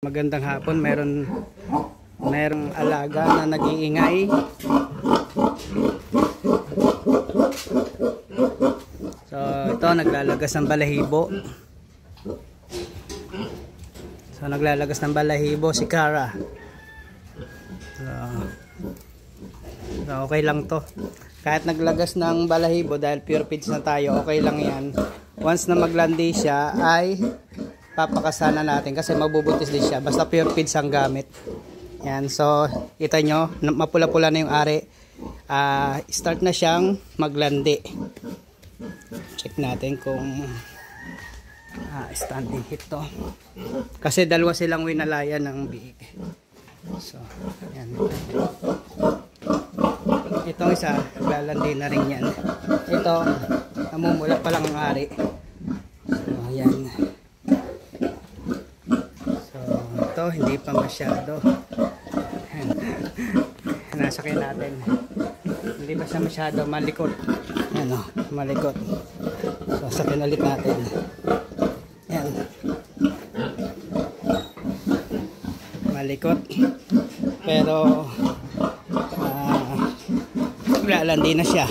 Magandang hapon, merong alaga na nag-iingay. So ito naglalagas ng balahibo. Si Cara. So okay lang to. Kahit naglagas ng balahibo dahil pure feeds na tayo, okay lang yan. Once na maglandi siya ay papakasanan natin kasi magbubuntis din siya basta pure feeds ang gamit. Yan, so kita nyo mapula-pula na yung ari. Start na siyang maglandi. Check natin kung standing hit to kasi dalawa silang winalaya ng biig. So yan, itong isa lalandi na rin yan. Ito namumula pa lang ang ari. So yan, ito hindi pa masyado. Nasakyan natin, hindi pa siya masyado malikot. Ano, malikot. So sakyan ulit natin. Yan, malikot pero lalandi na siya.